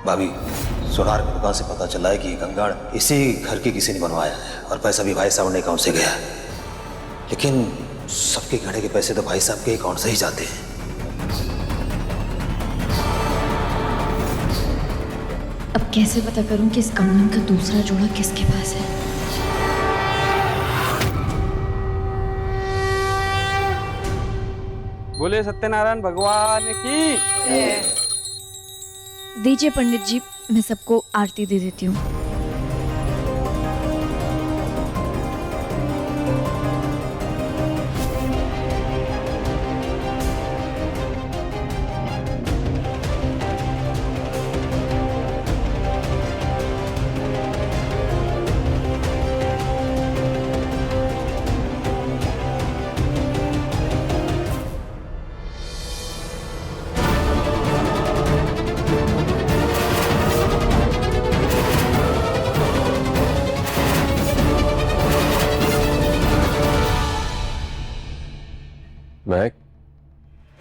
भाभी, सुनार की दुकान से पता चला है कि कंगन इसी घर के किसी ने बनवाया है और पैसा भी भाई साहब ने अकाउंट से गया। लेकिन सबके गहने के पैसे तो भाई साहब के अकाउंट से ही जाते हैं। अब कैसे पता करूं कि इस कंगन का दूसरा जोड़ा किसके पास है? बोले सत्यनारायण भगवान की। दीजिए पंडित जी, मैं सबको आरती दे देती हूँ। महक,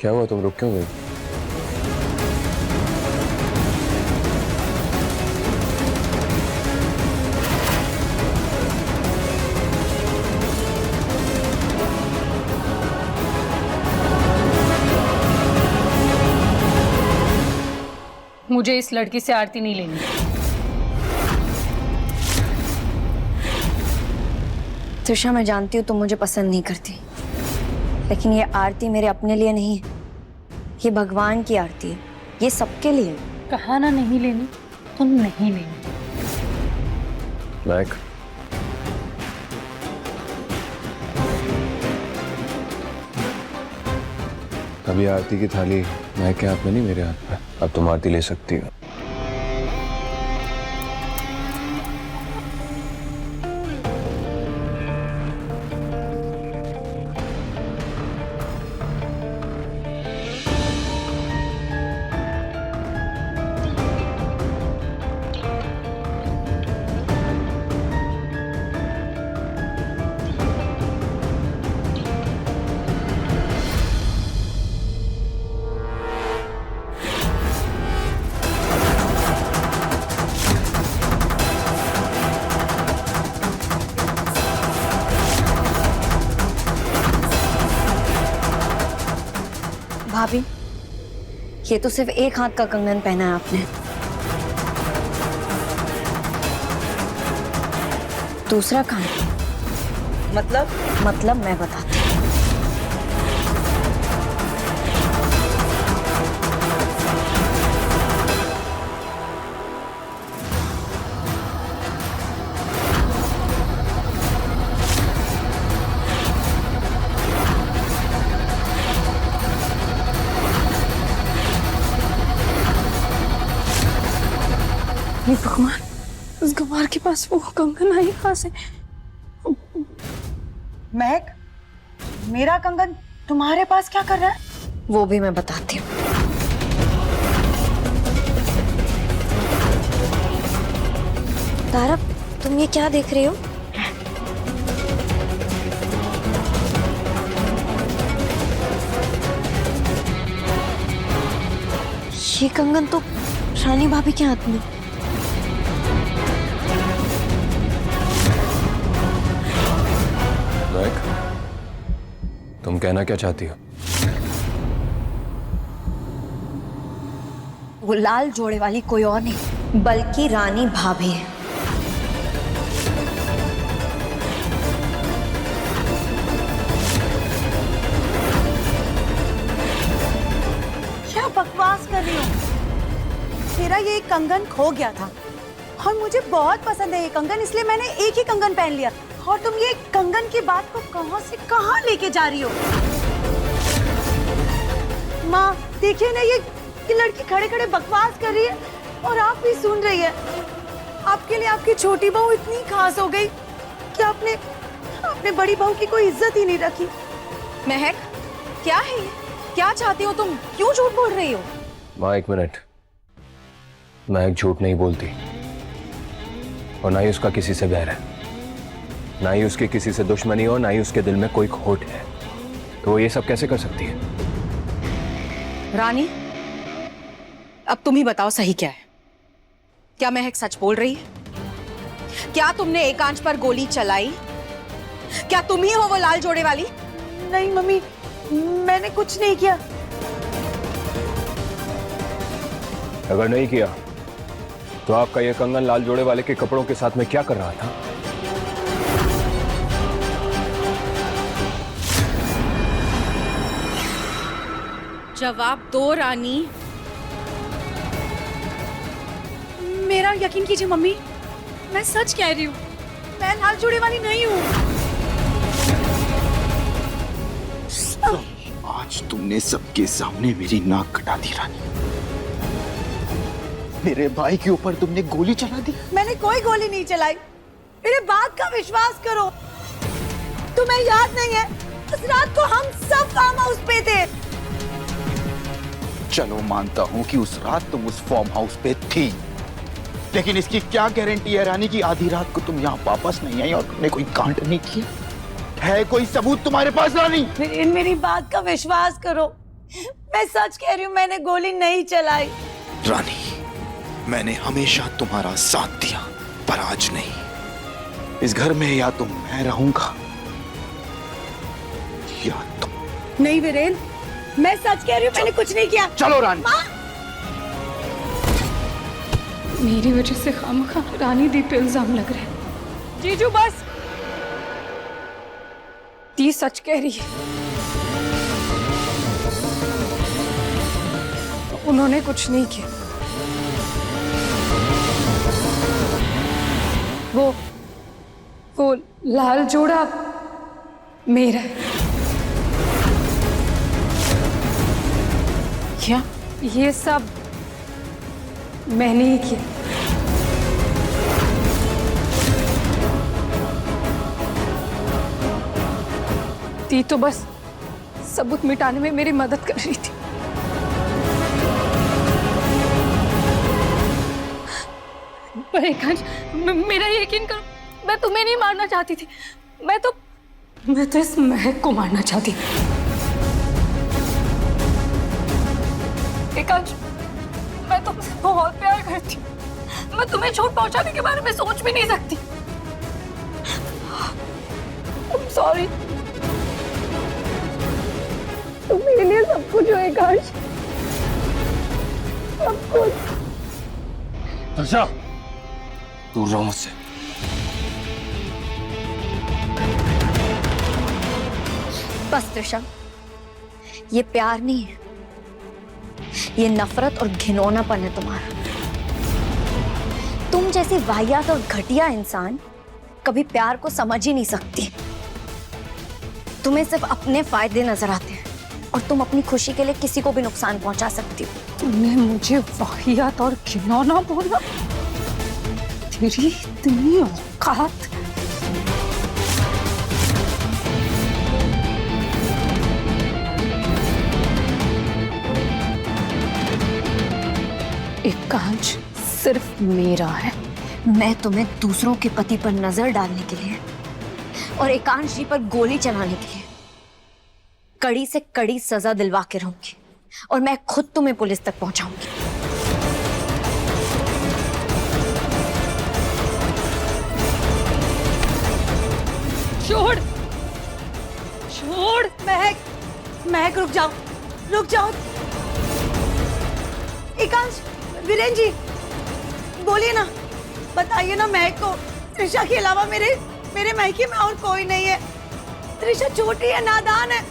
क्या हुआ? तुम रुक क्यों गई? मुझे इस लड़की से आरती नहीं लेनी। त्रिशा, मैं जानती हूँ तुम मुझे पसंद नहीं करती, लेकिन ये आरती मेरे अपने लिए नहीं है, ये भगवान की आरती है, ये सबके लिए। कहा ना नहीं लेनी, तुम नहीं लेनी। महक, अभी आरती की थाली महक के हाथ में नहीं, मेरे हाथ में। अब तुम आरती ले सकती हो। भाभी, ये तो सिर्फ एक हाथ का कंगन पहना है आपने, दूसरा कहाँ है? मतलब मैं बताती हूँ। हे भगवान, उस गवार के पास वो कंगन आई कहाँ से? महक, मेरा कंगन तुम्हारे पास क्या कर रहा है? वो भी मैं बताती हूँ। तारा, तुम ये क्या देख रही हो? ये कंगन तो रानी भाभी के हाथ में। महक, तुम कहना क्या चाहती हो? वो लाल जोड़े वाली कोई और नहीं बल्कि रानी भाभी है। क्या बकवास कर रही हो? मेरा ये कंगन खो गया था और मुझे बहुत पसंद है ये कंगन, इसलिए मैंने एक ही कंगन पहन लिया। और तुम ये कंगन की बात को कहां से कहां लेके जा रही हो? माँ, देखिए ना, ये लड़की खड़े खड़े बकवास कर रही है और आप भी सुन रही है। आपके लिए आपकी छोटी बहू इतनी खास हो गई कि आपने बड़ी बहू की कोई इज्जत ही नहीं रखी। महक, क्या है ये? क्या चाहती हो तुम? क्यों झूठ बोल रही हो? माँ, एक मिनट। महक झूठ नहीं बोलती और ना ही उसका किसी से बैर है, ना ही उसकी किसी से दुश्मनी और ना ही उसके दिल में कोई खोट है, तो वो ये सब कैसे कर सकती है? रानी, अब तुम ही बताओ सही क्या है। क्या महक सच बोल रही है? क्या तुमने एकांश पर गोली चलाई? क्या तुम ही हो वो लाल जोड़े वाली? नहीं मम्मी, मैंने कुछ नहीं किया। अगर नहीं किया तो आपका ये कंगन लाल जोड़े वाले के कपड़ों के साथ में क्या कर रहा था? जवाब दो रानी। मेरा यकीन कीजिए मम्मी, मैं सच कह रही हूँ। मैं लाल जोड़े वाली नहीं हूँ। आज तुमने सबके सामने मेरी नाक कटा दी रानी। मेरे भाई के ऊपर तुमने गोली चला दी। मैंने कोई गोली नहीं चलाई। मेरे बात का विश्वास करो। तुम्हें याद नहीं है, उस रात को हम सब फार्म हाउस पे थे। चलो मानता हूँ कि उस रात तुम उस फार्म हाउस पे थी, लेकिन इसकी क्या गारंटी है रानी की आधी रात को तुम यहाँ वापस नहीं आई और तुमने कोई कांड नहीं किया? है कोई सबूत तुम्हारे पास रानी? मेरी बात का विश्वास करो, मैं सच कह रही हूँ, मैंने गोली नहीं चलाई। रानी, मैंने हमेशा तुम्हारा साथ दिया, पर आज नहीं। इस घर में या तो मैं रहूंगा या तुम। नहीं वीरेन, मैं सच कह रही हूँ, मैंने कुछ नहीं किया। चलो रानी। मेरी वजह से खामखा रानी दी पे इल्जाम लग रहे हैं। जीजू बस, दी सच कह रही है। उन्होंने कुछ नहीं किया। वो लाल जोड़ा मेरा है। क्या? ये सब मैंने ही किया। दी तो बस सबूत मिटाने में मेरी मदद कर रही थी। पर एकांश, मेरा यकीन करो, मैं तुम्हें नहीं मारना चाहती थी। मैं तो इस महक को मारना चाहती थी। एकांश, मैं तुमसे बहुत प्यार करती हूँ। मैं तुम्हें चोट पहुंचाने के बारे में सोच भी नहीं सकती। I'm sorry। तुम मेरे लिए सब कुछ हो एकांश, सब कुछ। त्रिशा, दूर रहो मुझसे। बस त्रिशा, ये प्यार नहीं है, ये नफरत और घिनौनापन है तुम्हारा। तुम जैसी वाहियात और घटिया इंसान कभी प्यार को समझ ही नहीं सकती। तुम्हें सिर्फ अपने फायदे नजर आते हैं और तुम अपनी खुशी के लिए किसी को भी नुकसान पहुंचा सकती हो। तुमने मुझे वाहियात और घिनौना बोला? तेरी इतनी औकात? एकांश सिर्फ मेरा है। मैं तुम्हें दूसरों के पति पर नजर डालने के लिए और एकांश जी पर गोली चलाने के लिए कड़ी से कड़ी सजा दिलवा के रहूंगी और मैं खुद तुम्हें पुलिस तक पहुंचाऊंगी। छोड़ छोड़। महक रुक जाओ, रुक जाओ। एकांश, वीरेन जी बोलिए ना, बताइए ना महक को, त्रिशा के अलावा मेरे मायके में और कोई नहीं है। त्रिशा छोटी है, नादान है।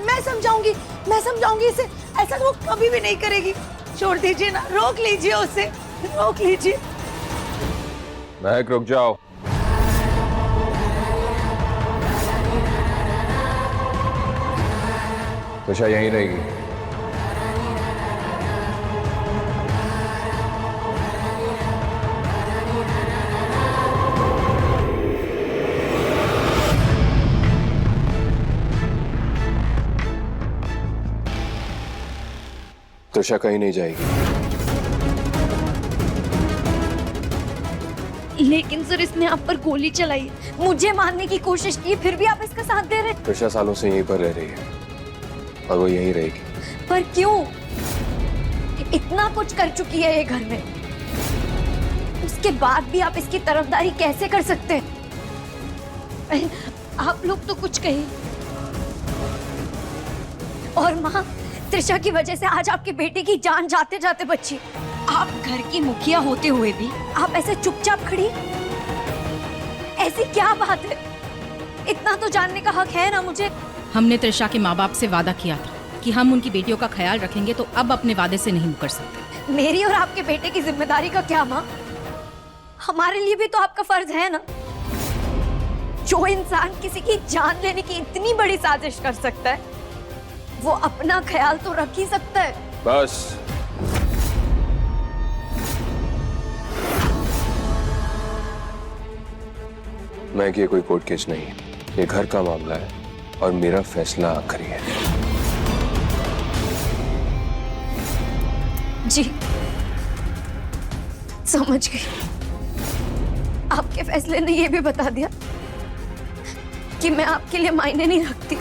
मैं समझाऊंगी इसे, ऐसा तो वो कभी भी नहीं करेगी। छोड़ दीजिए ना, रोक लीजिए उसे, रोक लीजिए। महक रुक जाओ। त्रिशा यहीं रहेगी। त्रिशा कहीं नहीं जाएगी। लेकिन सर, इसने आप पर गोली चलाई, मुझे मारने की कोशिश की, फिर भी आप इसका साथ दे रहे। त्रिशा सालों से यहीं पर रह रही है और वो यहीं रहेगी। पर क्यों? इतना कुछ कर चुकी है ये घर में। उसके बाद भी आप इसकी तरफदारी कैसे कर सकते हैं? अरे, आप लोग तो कुछ कहिए। और माँ, त्रिशा की वजह से आज आपके बेटे की जान जाते जाते बची। आप घर की मुखिया होते हुए भी आप ऐसे चुपचाप खड़ी, ऐसी क्या बात है? इतना तो जानने का हक है ना मुझे। हमने त्रिशा के माँ बाप से वादा किया था कि हम उनकी बेटियों का ख्याल रखेंगे, तो अब अपने वादे से नहीं मुकर सकते। मेरी और आपके बेटे की जिम्मेदारी का क्या माँ? हमारे लिए भी तो आपका फर्ज है ना। जो इंसान किसी की जान लेने की इतनी बड़ी साजिश कर सकता है, वो अपना ख्याल तो रख ही सकता है। बस। मैं कि ये कोई कोर्ट केस नहीं है, ये घर का मामला है और मेरा फैसला आखिरी है। जी, समझ गई। आपके फैसले ने ये भी बता दिया कि मैं आपके लिए मायने नहीं रखती।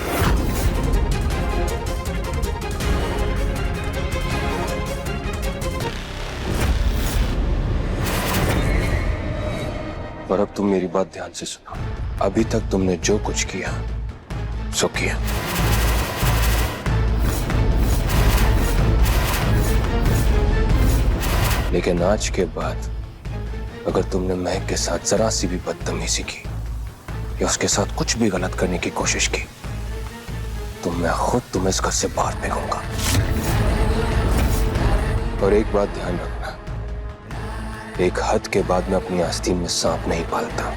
और अब तुम मेरी बात ध्यान से सुनो। अभी तक तुमने जो कुछ किया सो किया। लेकिन आज के बाद अगर तुमने महक के साथ जरा सी भी बदतमीजी की या उसके साथ कुछ भी गलत करने की कोशिश की, तो मैं खुद तुम्हें इस घर से बाहर फेंकूंगा। और एक बात ध्यान रखना, एक हद के बाद मैं अपनी आस्तीन में सांप नहीं पालता।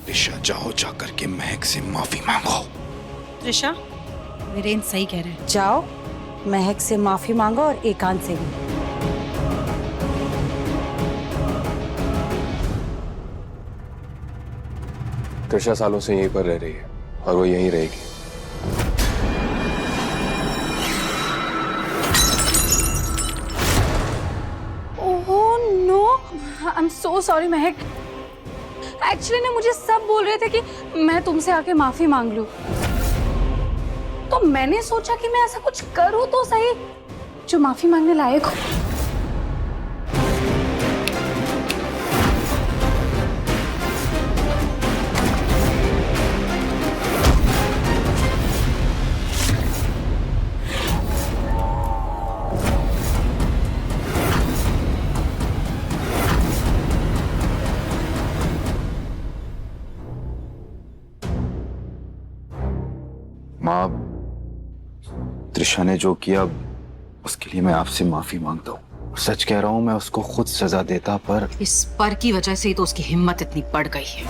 त्रिशा, जाओ जाकर के महक से माफी मांगो। त्रिशा, वीरेन सही कह रहे हैं। जाओ, महक से माफी मांगो और एकांत से भी। त्रिशा सालों से यहीं पर रह रही है और वो यहीं रहेगी। Oh no, I am so sorry Mahak. Actually ना मुझे सब बोल रहे थे कि मैं तुमसे आके माफी मांग लूं, तो मैंने सोचा कि मैं ऐसा कुछ करूं तो सही जो माफी मांगने लायक हो। माँ, त्रिशा ने जो किया उसके लिए मैं आपसे माफी मांगता हूँ। सच कह रहा हूँ, मैं उसको खुद सजा देता, पर इस पर की वजह से ही तो उसकी हिम्मत इतनी बढ़ गई है।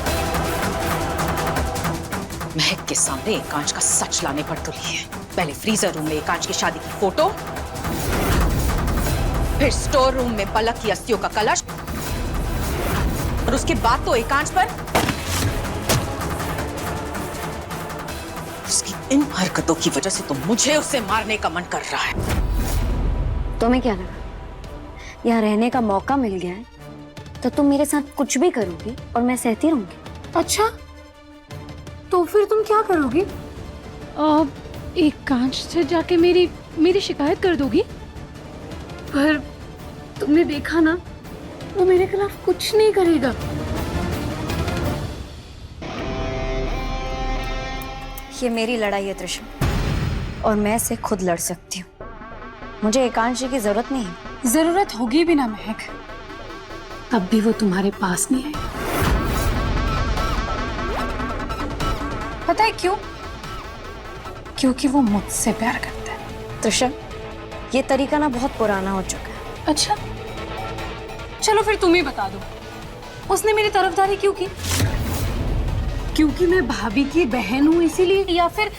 महक के सामने एकांश का सच लाने पर तुली है। पहले फ्रीजर रूम में एकांश की शादी की फोटो, फिर स्टोर रूम में पलक की अस्थियों का कलश, और उसके बाद तो एकांश पर उसकी इन हरकतों की वजह से तो मुझे उसे मारने का मन कर रहा है। तुम्हें क्या लगा यहाँ रहने का मौका मिल गया है तो तुम मेरे साथ कुछ भी करोगी और मैं सहती रहूंगी? अच्छा, तो फिर तुम क्या करोगी? एकांश से जाके मेरी शिकायत कर दोगी? पर तुमने देखा ना, वो मेरे खिलाफ कुछ नहीं करेगा। ये मेरी लड़ाई है त्रिशा, और मैं इसे खुद लड़ सकती हूँ। मुझे एकांश की जरूरत नहीं है। जरूरत होगी भी ना महक, तब भी वो तुम्हारे पास नहीं आए। पता है क्यों? क्योंकि वो मुझसे प्यार करता है। त्रिशा, ये तरीका ना बहुत पुराना हो चुका है। अच्छा, चलो फिर तुम ही बता दो, उसने मेरी तरफदारी क्यों की? क्योंकि मैं भाभी की बहन हूं इसीलिए, या फिर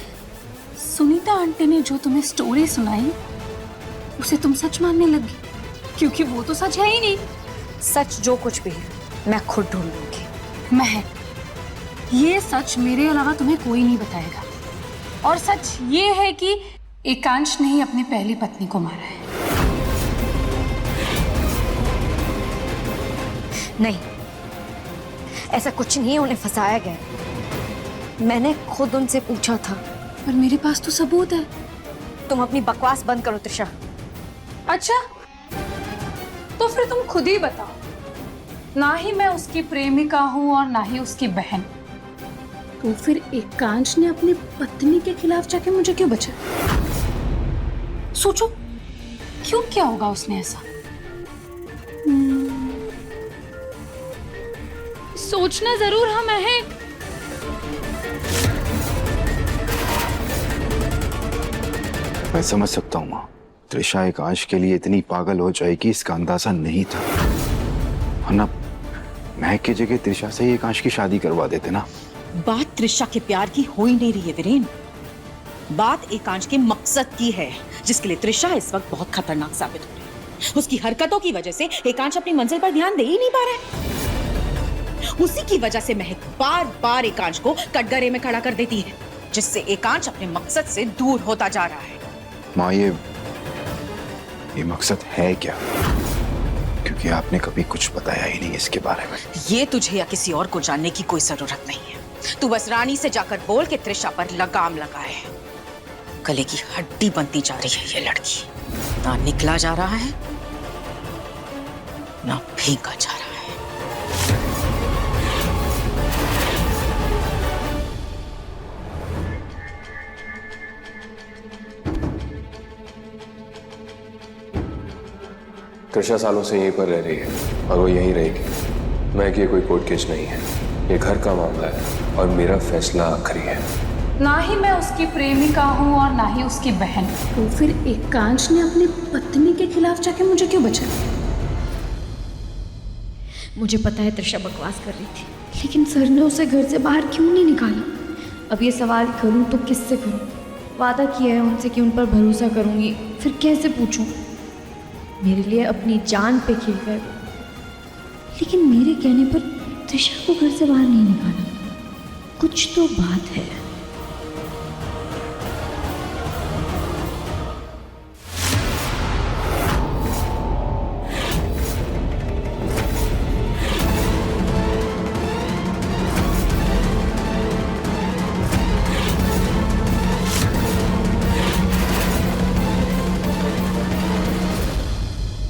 सुनीता आंटी ने जो तुम्हें स्टोरी सुनाई उसे तुम सच मानने लगी? क्योंकि वो तो सच है ही नहीं। सच जो कुछ भी है मैं खुद ढूंढ लूंगी। महक, ये सच मेरे अलावा तुम्हें कोई नहीं बताएगा। और सच ये है कि एकांश ने ही अपनी पहली पत्नी को मारा है। नहीं, ऐसा कुछ नहीं है, उन्हें फंसाया गया। मैंने खुद उनसे पूछा था पर मेरे पास तो सबूत है। तुम अपनी बकवास बंद करो त्रिशा। अच्छा, तो फिर तुम खुद ही बताओ। ना ही मैं उसकी प्रेमिका हूं और ना ही उसकी बहन, तो फिर एकांश ने अपनी पत्नी के खिलाफ जाके मुझे क्यों बचा? सोचो, क्यों किया होगा उसने ऐसा? सोचना जरूर हम है। मैं समझ सकता हूँ माँ, त्रिशा एकांश के लिए इतनी पागल हो जाएगी इसका अंदाजा नहीं था, वरना महक की जगह त्रिशा से ही एकांश की शादी करवा देते ना। बात त्रिशा के प्यार की हो ही नहीं रही है वीरेन, बात एकांश के मकसद की है, जिसके लिए त्रिशा इस वक्त बहुत खतरनाक साबित हो रही है। उसकी हरकतों की वजह से एकांश अपनी मंजिल पर ध्यान दे ही नहीं पा रहा है। उसी की वजह से महक बार बार एकांश को कटघरे में खड़ा कर देती है, जिससे एकांश अपने मकसद से दूर होता जा रहा है। माँ, ये मकसद है क्या? क्योंकि आपने कभी कुछ बताया ही नहीं इसके बारे में। ये तुझे या किसी और को जानने की कोई जरूरत नहीं है। तू बस रानी से जाकर बोल कि त्रिशा पर लगाम लगाए। गले की हड्डी बनती जा रही है ये लड़की, ना निकला जा रहा है ना फेंका जा रहा है। त्रिशा सालों से यहीं पर रह रही है और वो यहीं रहेगी। मैं कि ये कोई कोर्ट केस नहीं है, ये घर का मामला है और मेरा फैसला आखिरी है। ना ही मैं उसकी प्रेमिका हूं और ना ही उसकी बहन, तो फिर एकांश ने अपनी पत्नी के खिलाफ जाके मुझे क्यों बचा? मुझे पता है त्रिशा बकवास कर रही थी, लेकिन सर ने उसे घर से बाहर क्यों नहीं निकाला? अब ये सवाल करूं तो किससे करूं? वादा किया है उनसे कि उन पर भरोसा करूंगी, फिर कैसे पूछूं? मेरे लिए अपनी जान पे खेल गए, लेकिन मेरे कहने पर त्रिशा को घर से बाहर नहीं निकाला। कुछ तो बात है।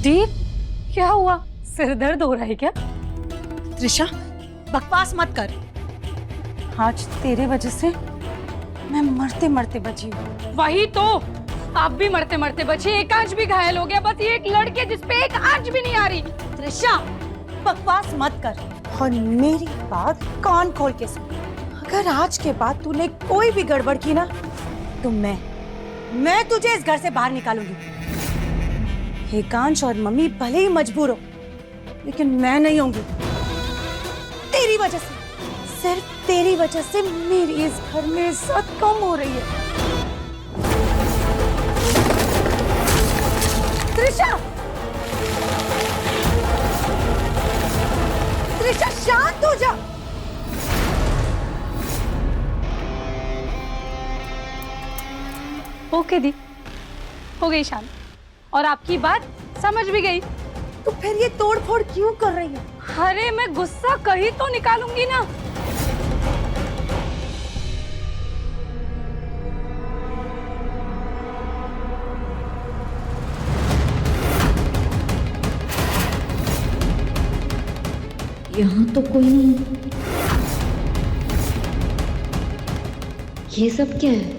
दीप, क्या हुआ? सिर दर्द हो रहा है क्या? त्रिशा, बकवास मत कर। आज तेरे वजह से मैं मरते मरते बची हूँ। वही तो, आप भी मरते मरते बची, एकांश भी घायल हो गया। बस ये एक लड़के जिसपे एक आंच भी नहीं आ रही। त्रिशा, बकवास मत कर और मेरी बात कान खोल के सुन। अगर आज के बाद तूने कोई भी गड़बड़ की ना, तो मैं तुझे इस घर से बाहर निकालूंगी। एकांश और मम्मी भले ही मजबूर हो, लेकिन मैं नहीं होंगी। तेरी वजह से, सिर्फ तेरी वजह से मेरी इस घर में इज्जत कम हो रही है। त्रिशा, त्रिशा शांत हो जा। ओके दी, हो गई शांत, और आपकी बात समझ भी गई। तो फिर ये तोड़फोड़ क्यों कर रही है? अरे मैं गुस्सा कहीं तो निकालूंगी ना। यहाँ तो कोई नहीं। ये सब क्या है?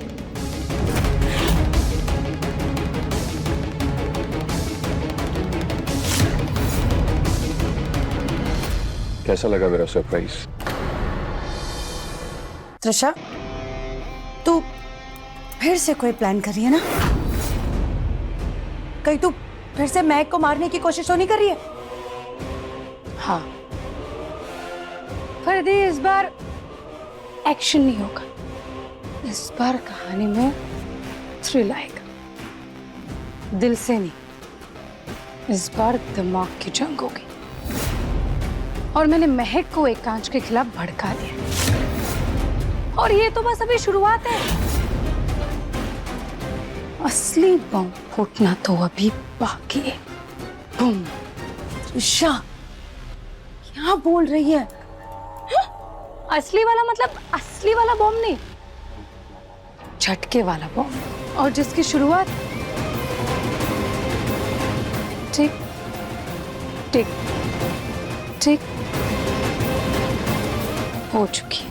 कैसा लगा मेरा सरप्राइज? त्रिशा, तू फिर से कोई प्लान कर रही है ना? कहीं तू फिर से महक को मारने की कोशिश तो नहीं कर रही है? हाँ, पर दी इस बार एक्शन नहीं होगा। इस बार कहानी में थ्रिल आएगा, दिल से नहीं। इस बार दिमाग की जंग होगी और मैंने महक को एकांश के खिलाफ भड़का दिया। और ये तो बस अभी शुरुआत है, असली बम फूटना तो अभी बाकी है। बम। त्रिशा, क्या बोल रही है? असली वाला मतलब असली वाला बम नहीं, झटके वाला बॉम्ब, और जिसकी शुरुआत ठीक ठीक ठीक हो चुकी है।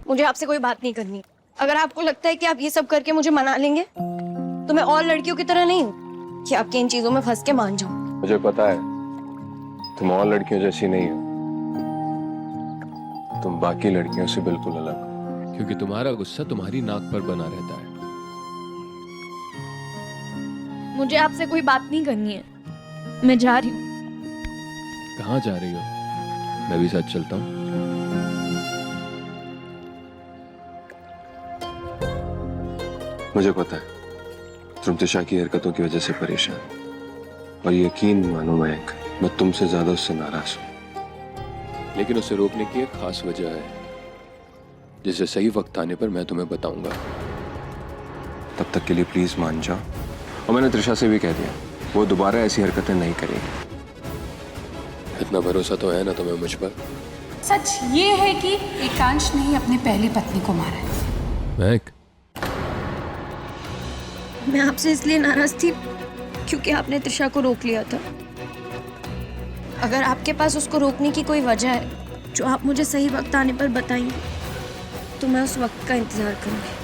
मुझे आपसे कोई बात नहीं करनी। अगर आपको लगता है कि आप ये सब करके मुझे मना लेंगे तो मैं और लड़कियों की तरह नहीं हूँ कि आपकी इन चीजों में फंस के मान जाऊं। मुझे पता है तुम और लड़कियों जैसी नहीं हो, तुम बाकी लड़कियों से बिल्कुल अलग हो। क्योंकि तुम्हारा गुस्सा तुम्हारी नाक पर बना रहता है। मुझे आपसे कोई बात नहीं करनी है, मैं जा रही हूँ। कहाँ जा रही हो? मैं भी साथ चलता हूँ। मुझे पता है तुम त्रिशा की हरकतों की वजह से परेशान, और यकीन मानो मैं तुमसे ज्यादा उससे नाराज हूं। लेकिन उसे रोकने की एक खास वजह है, जिसे सही वक्त आने पर मैं तुम्हें बताऊंगा। तब तक के लिए प्लीज मान जाओ, और मैंने त्रिशा से भी कह दिया वो दोबारा ऐसी हरकतें नहीं करेगी। इतना भरोसा तो है ना तुम्हें मुझ पर? सच ये है कि एकांश ने ही अपनी पहली पत्नी को मारा है। महक, मैं आपसे इसलिए नाराज थी क्योंकि आपने त्रिशा को रोक लिया था। अगर आपके पास उसको रोकने की कोई वजह है जो आप मुझे सही वक्त आने पर बताएंगे तो मैं उस वक्त का इंतजार करूंगी।